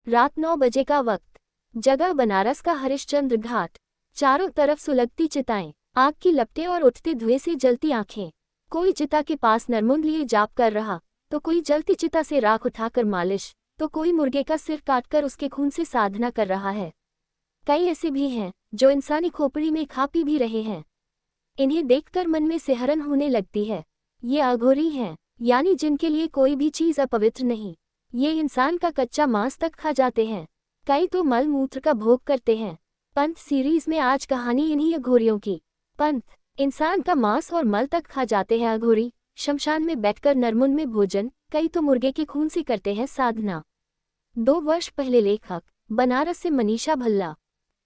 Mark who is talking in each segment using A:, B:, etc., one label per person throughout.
A: रात 9 बजे का वक्त। जगह बनारस का हरिश्चंद्र घाट। चारों तरफ सुलगती चिताएं, आग की लपटें और उठते धुएं से जलती आंखें। कोई चिता के पास नरमुंड लिए जाप कर रहा, तो कोई जलती चिता से राख उठाकर मालिश, तो कोई मुर्गे का सिर काटकर उसके खून से साधना कर रहा है। कई ऐसे भी हैं जो इंसानी खोपड़ी में खा पी भी रहे हैं। इन्हें देखकर मन में सिहरन होने लगती है। ये अघोरी हैं, यानी जिनके लिए कोई भी चीज़ अपवित्र नहीं। ये इंसान का कच्चा मांस तक खा जाते हैं। कई तो मल मूत्र का भोग करते हैं। पंथ सीरीज में आज कहानी इन्हीं अघोरियों की। पंथ इंसान का मांस और मल तक खा जाते हैं। अघोरी शमशान में बैठकर नरमुंड में भोजन, कई तो मुर्गे के खून से करते हैं साधना। 2 वर्ष पहले लेखक। बनारस से मनीषा भल्ला।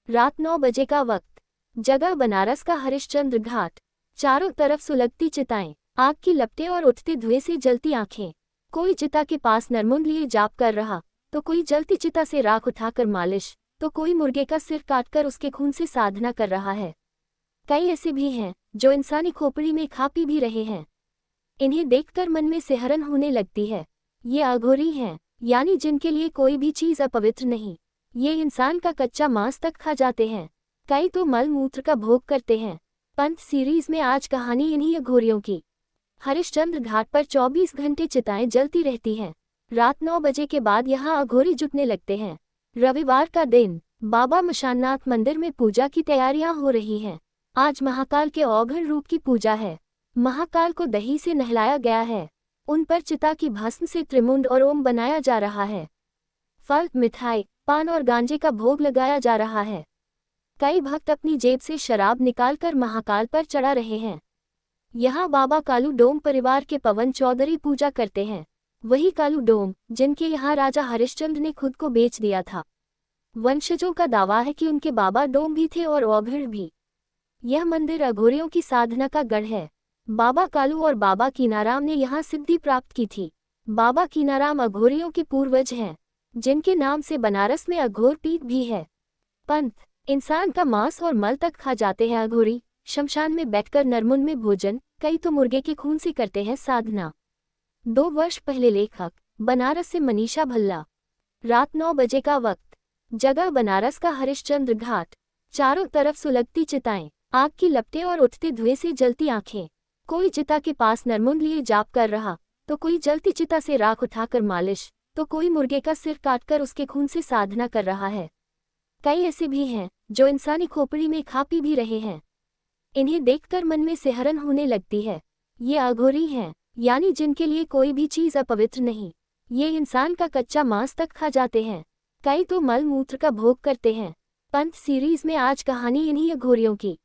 A: रात 9 बजे का वक्त। जगह बनारस का हरिश्चंद्र घाट। चारों तरफ सुलगती चिताएं, आग की लपटें और उठते धुएं से जलती आंखें। कोई चिता के पास नरमुंड लिए जाप कर रहा, तो कोई जलती चिता से राख उठाकर मालिश, तो कोई मुर्गे का सिर काटकर उसके खून से साधना कर रहा है। कई ऐसे भी हैं जो इंसानी खोपड़ी में खा पी भी रहे हैं। इन्हें देखकर मन में सिहरन होने लगती है। ये अघोरी हैं, यानी जिनके लिए कोई भी चीज़ अपवित्र नहीं। ये इंसान का कच्चा मांस तक खा जाते हैं। कई तो मल मूत्र का भोग करते हैं। पंथ सीरीज में आज कहानी इन्हीं अघोरियों की। हरिश्चंद्र घाट पर 24 घंटे चिताएं जलती रहती हैं। रात 9 बजे के बाद यहाँ अघोरी जुटने लगते हैं। रविवार का दिन, बाबा मशाननाथ मंदिर में पूजा की तैयारियां हो रही हैं। आज महाकाल के औघड़ रूप की पूजा है। महाकाल को दही से नहलाया गया है। उन पर चिता की भस्म से त्रिमुंड और ओम बनाया जा रहा है। फल, मिठाई, पान और गांजे का भोग लगाया जा रहा है। कई भक्त अपनी जेब से शराब निकालकर महाकाल पर चढ़ा रहे हैं। यहाँ बाबा कालू डोम परिवार के पवन चौधरी पूजा करते हैं। वही कालू डोम जिनके यहाँ राजा हरिश्चंद्र ने खुद को बेच दिया था। वंशजों का दावा है कि उनके बाबा डोम भी थे और औघड़ भी। यह मंदिर अघोरियों की साधना का गढ़ है। बाबा कालू और बाबा कीनाराम ने यहाँ सिद्धि प्राप्त की थी। बाबा कीनाराम अघोरियों के पूर्वज हैं, जिनके नाम से बनारस में अघोर पीठ भी है। पंथ इंसान का मांस और मल तक खा जाते हैं। अघोरी शमशान में बैठकर नरमुंड में भोजन, कई तो मुर्गे के खून से करते हैं साधना। 2 वर्ष पहले लेखक। बनारस से मनीषा भल्ला। रात 9 बजे का वक्त। जगह बनारस का हरिश्चंद्र घाट। चारों तरफ सुलगती चिताएं, आग की लपटें और उठते धुएं से जलती आंखें। कोई चिता के पास नरमुंड लिए जाप कर रहा, तो कोई जलती चिता से राख उठाकर मालिश, तो कोई मुर्गे का सिर काटकर उसके खून से साधना कर रहा है। कई ऐसे भी हैं जो इंसानी खोपड़ी में खा पी भी रहे हैं। इन्हें देखकर मन में सिहरन होने लगती है। ये अघोरी हैं, यानी जिनके लिए कोई भी चीज़ अपवित्र नहीं। ये इंसान का कच्चा मांस तक खा जाते हैं। कई तो मल मूत्र का भोग करते हैं। पंथ सीरीज में आज कहानी इन्हीं अघोरियों की।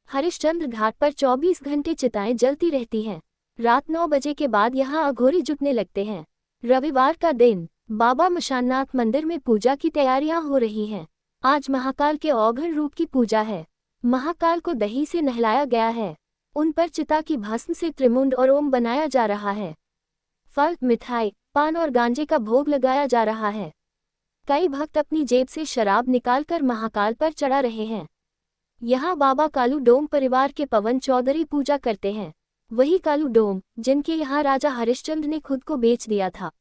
A: हरिश्चंद्र घाट पर 24 घंटे चिताएं जलती रहती हैं। रात 9 बजे के बाद यहाँ अघोरी जुटने लगते हैं। रविवार का दिन, बाबा मशाननाथ मंदिर में पूजा की तैयारियां हो रही हैं। आज महाकाल के औघड़ रूप की पूजा है। महाकाल को दही से नहलाया गया है। उन पर चिता की भस्म से त्रिमुंड और ओम बनाया जा रहा है। फल, मिठाई, पान और गांजे का भोग लगाया जा रहा है। कई भक्त अपनी जेब से शराब निकालकर महाकाल पर चढ़ा रहे हैं। यहाँ बाबा कालू डोम परिवार के पवन चौधरी पूजा करते हैं। वही कालू डोम जिनके यहाँ राजा हरिश्चंद्र ने खुद को बेच दिया था।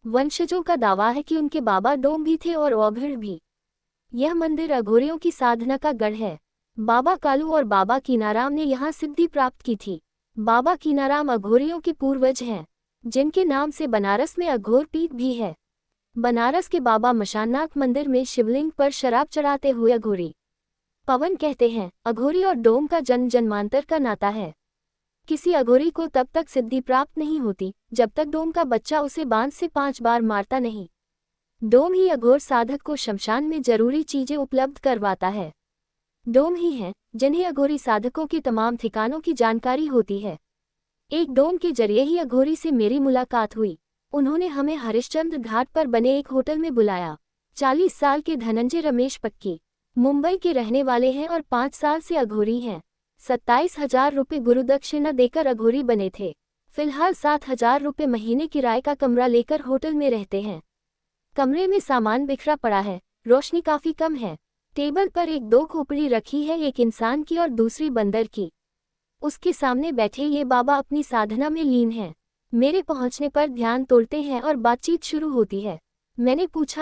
A: वंशजों का दावा है कि उनके बाबा डोम भी थे और औघड़ भी। यह मंदिर अघोरियों की साधना का गढ़ है। बाबा कालू और बाबा कीनाराम ने यहाँ सिद्धि प्राप्त की थी। बाबा कीनाराम अघोरियों के पूर्वज हैं, जिनके नाम से बनारस में अघोर पीठ भी है। बनारस के बाबा मशाननाथ मंदिर में शिवलिंग पर शराब चढ़ाते हुए अघोरी। पवन कहते हैं, अघोरी और डोम का जन्म जन्मांतर का नाता है। किसी अघोरी को तब तक सिद्धि प्राप्त नहीं होती जब तक डोम का बच्चा उसे बांध से 5 बार मारता नहीं। डोम ही अघोर साधक को शमशान में जरूरी चीजें उपलब्ध करवाता है। डोम ही हैं जिन्हें अघोरी साधकों के तमाम ठिकानों की जानकारी होती है। एक डोम के जरिए ही अघोरी से मेरी मुलाकात हुई। उन्होंने हमें हरिश्चंद्र घाट पर बने एक होटल में बुलाया। 40 साल के धनंजय रमेश पक्की मुंबई के रहने वाले हैं और 5 साल से अघोरी हैं। 27,000 रुपये गुरुदक्षिणा देकर अघोरी बने थे। फिलहाल 7,000 रुपये महीने किराए का कमरा लेकर होटल में रहते हैं। कमरे में सामान बिखरा पड़ा है, रोशनी काफी कम है। टेबल पर 1-2 खोपड़ी रखी है, एक इंसान की और दूसरी बंदर की। उसके सामने बैठे ये बाबा अपनी साधना में लीन हैं। मेरे पहुंचने पर ध्यान तोड़ते हैं और बातचीत शुरू होती है। मैंने पूछा,